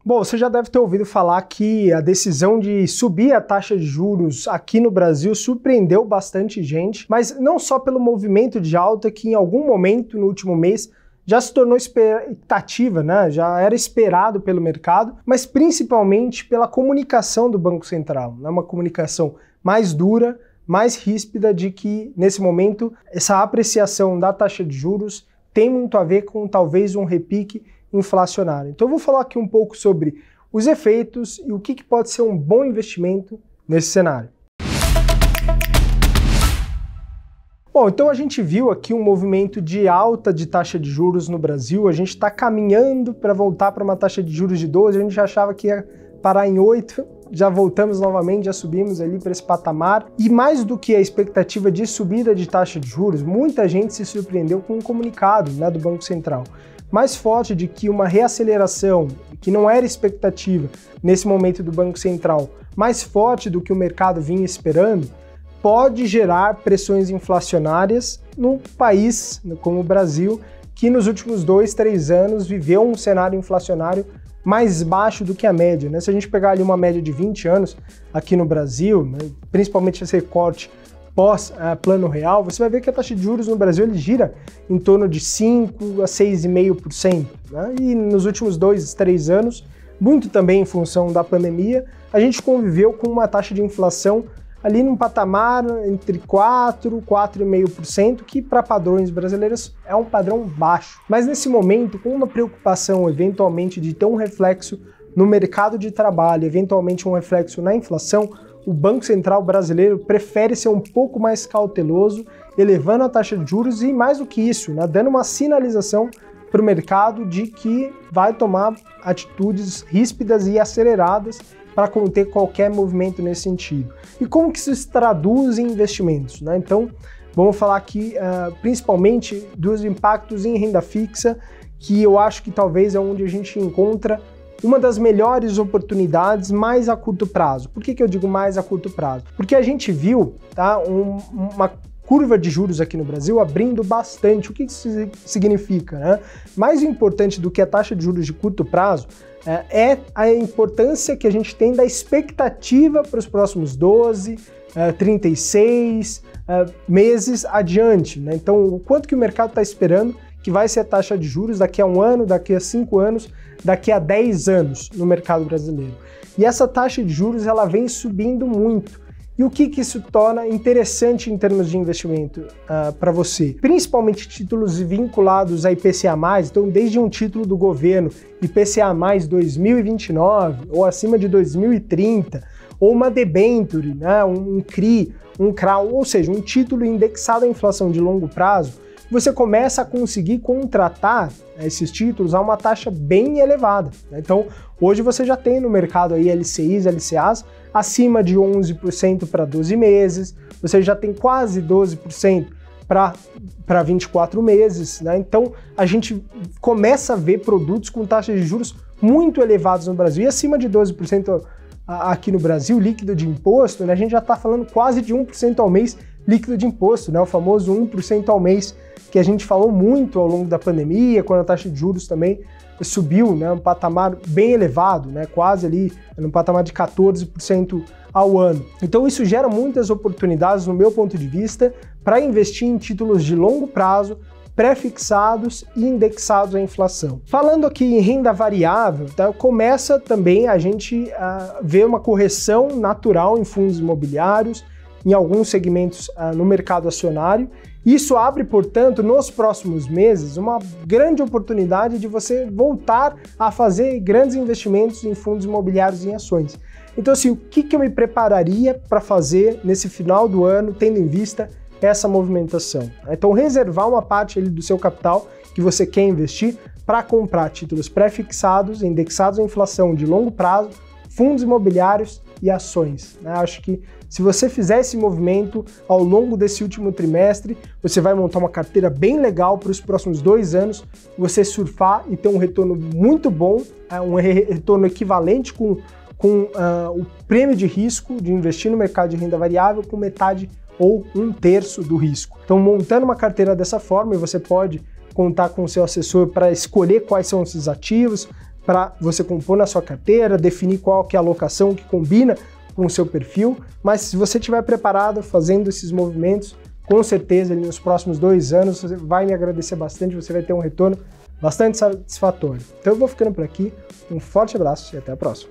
Bom, você já deve ter ouvido falar que a decisão de subir a taxa de juros aqui no Brasil surpreendeu bastante gente, mas não só pelo movimento de alta que em algum momento no último mês já se tornou expectativa, né? Já era esperado pelo mercado, mas principalmente pela comunicação do Banco Central, né? Uma comunicação mais dura, mais ríspida de que, nesse momento, essa apreciação da taxa de juros tem muito a ver com talvez um repique inflacionário. Então eu vou falar aqui um pouco sobre os efeitos e o que pode ser um bom investimento nesse cenário. Bom, então a gente viu aqui um movimento de alta de taxa de juros no Brasil, a gente está caminhando para voltar para uma taxa de juros de 12, a gente já achava que ia parar em 8, já voltamos novamente, já subimos ali para esse patamar. E mais do que a expectativa de subida de taxa de juros, muita gente se surpreendeu com um comunicado, né, do Banco Central mais forte de que uma reaceleração, que não era expectativa nesse momento do Banco Central, mais forte do que o mercado vinha esperando, pode gerar pressões inflacionárias num país como o Brasil, que nos últimos 2, 3 anos viveu um cenário inflacionário mais baixo do que a média, né? Se a gente pegar ali uma média de 20 anos aqui no Brasil, né, principalmente esse recorte pós-plano real, você vai ver que a taxa de juros no Brasil ele gira em torno de 5% a 6,5%. Né? E nos últimos 2, 3 anos, muito também em função da pandemia, a gente conviveu com uma taxa de inflação ali num patamar entre 4% e 4,5%, que para padrões brasileiros é um padrão baixo. Mas nesse momento, com uma preocupação eventualmente de ter um reflexo no mercado de trabalho, eventualmente um reflexo na inflação, o Banco Central brasileiro prefere ser um pouco mais cauteloso, elevando a taxa de juros e, mais do que isso, né, dando uma sinalização para o mercado de que vai tomar atitudes ríspidas e aceleradas para conter qualquer movimento nesse sentido. E como que isso se traduz em investimentos, né? Então, vamos falar aqui principalmente dos impactos em renda fixa, que eu acho que talvez é onde a gente encontra uma das melhores oportunidades mais a curto prazo. Por que eu digo mais a curto prazo? Porque a gente viu, tá, uma curva de juros aqui no Brasil abrindo bastante. O que isso significa, né? Mais importante do que a taxa de juros de curto prazo é a importância que a gente tem da expectativa para os próximos 12, 36 meses adiante, né? Então, o quanto que o mercado está esperando que vai ser a taxa de juros daqui a 1 ano, daqui a 5 anos, daqui a 10 anos no mercado brasileiro. E essa taxa de juros ela vem subindo muito. E o que isso torna interessante em termos de investimento para você? Principalmente títulos vinculados a IPCA+, então desde um título do governo IPCA+, 2029 ou acima de 2030, ou uma debenture, né, um CRI, um CRAL, ou seja, um título indexado à inflação de longo prazo, você começa a conseguir contratar esses títulos a uma taxa bem elevada. Então, hoje você já tem no mercado aí LCIs, LCAs acima de 11% para 12 meses, você já tem quase 12% para 24 meses, né? Então, a gente começa a ver produtos com taxas de juros muito elevados no Brasil, e acima de 12% aqui no Brasil, líquido de imposto, né? A gente já está falando quase de 1% ao mês líquido de imposto, né? O famoso 1% ao mês, que a gente falou muito ao longo da pandemia, quando a taxa de juros também subiu, né, um patamar bem elevado, né, quase ali no patamar de 14% ao ano. Então isso gera muitas oportunidades, no meu ponto de vista, para investir em títulos de longo prazo, pré-fixados e indexados à inflação. Falando aqui em renda variável, tá, começa também a gente ver uma correção natural em fundos imobiliários, em alguns segmentos no mercado acionário. Isso abre, portanto, nos próximos meses, uma grande oportunidade de você voltar a fazer grandes investimentos em fundos imobiliários e em ações. Então, assim, o que eu me prepararia para fazer nesse final do ano, tendo em vista essa movimentação? Então, reservar uma parte ali do seu capital que você quer investir para comprar títulos pré-fixados, indexados à inflação de longo prazo, fundos imobiliários e ações. Acho que se você fizer esse movimento ao longo desse último trimestre, você vai montar uma carteira bem legal para os próximos 2 anos, você surfar e ter um retorno muito bom, um retorno equivalente com o prêmio de risco de investir no mercado de renda variável com metade ou 1/3 do risco. Então, montando uma carteira dessa forma, você pode contar com o seu assessor para escolher quais são esses ativos, para você compor na sua carteira, definir qual que é a alocação que combina com o seu perfil, mas se você estiver preparado fazendo esses movimentos, com certeza ali nos próximos 2 anos você vai me agradecer bastante, você vai ter um retorno bastante satisfatório. Então eu vou ficando por aqui, um forte abraço e até a próxima.